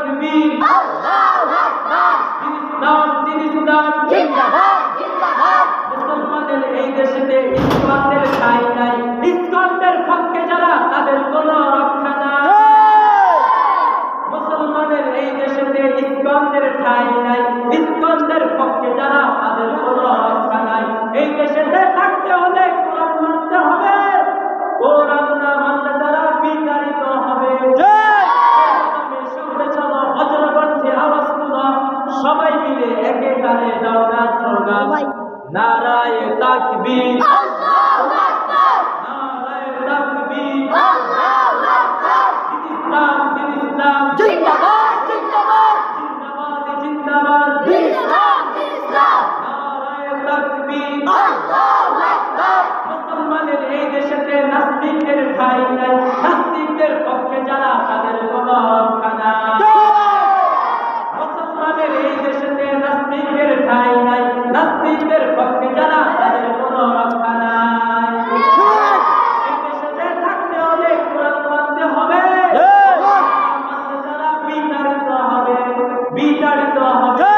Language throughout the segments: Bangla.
তাকবীর আল্লাহু আকবার দিন ইসলাম জিন্দাবাদ জিন্দাবাদ মুসলমানদের এই দেশেতে ইসলামের ঠাঁই নাই ইসলামের পক্ষে যারা তাদের কোনো রক্ষা নাই মুসলমানের এই দেশেতে ইসলামের ঠাঁই নাই ইসলামের পক্ষে যারা তাদের কোনো রক্ষা নাই এই দেশেতে থাকতে হলে কোরআন মানতে হবে কোরআন না মানলে তারা বিতাড়িত হবে সামনে চলো বজ্রকণ্ঠে আওয়াজ তুলো সবাই মিলে একে তালে দাও না স্লোগান নারায়ে তাকবীর আল্লাহু আকবার নারায়ে তাকবীর আল্লাহু আকবার দিন ইসলাম জিন্দাবাদ জিন্দাবাদ জিন্দাবাদ জিন্দাবাদ দিন ইসলাম নারায়ে তাকবীর আল্লাহু আকবার মুসলমানের এই দেশেতে নাস্তিকদের ঠাঁই নাই নাস্তিকদের পক্ষে যারা তাদের কোনো রক্ষা নাই মুসলমানের এই দেশেতে নাস্তিকদের ঠাঁই নাই নাস্তিকদের পক্ষে যারা তাদের কোনো রক্ষা নাই এই দেশেতে থাকতে হলে কোরআন মানতে হবে মানতে যারা বিতাড়িত হবে বিতাড়িত হবে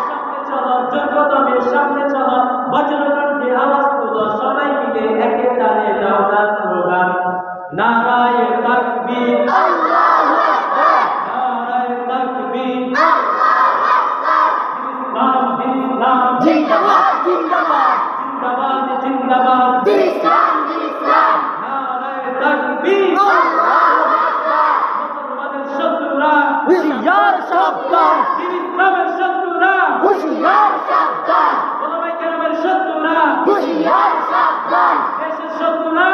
সামনে চলো যোগ্যতমের সামনে চলো বজ্রকণ্ঠে আওয়াজ তুলো সবাই মিলে একে তালে দাও না স্লোগান নারায়ে তাকবীর আল্লাহু আকবার নারায়ে তাকবীর আল্লাহু আকবার দিন ইসলাম জিন্দাবাদ জিন্দাবাদ জিন্দাবাদ জিন্দাবাদ দিন ইসলাম নারায়ে তাকবীর আল্লাহু আকবার মুসলমানের শত্রুরা হুঁশিয়ার সাবধান দিন ইসলামের শত্রুরা হুঁশিয়ার সাবধান ওলামায়ে কেরামের শত্রুরা হুঁশিয়ার সাবধান দেশের শত্রুরা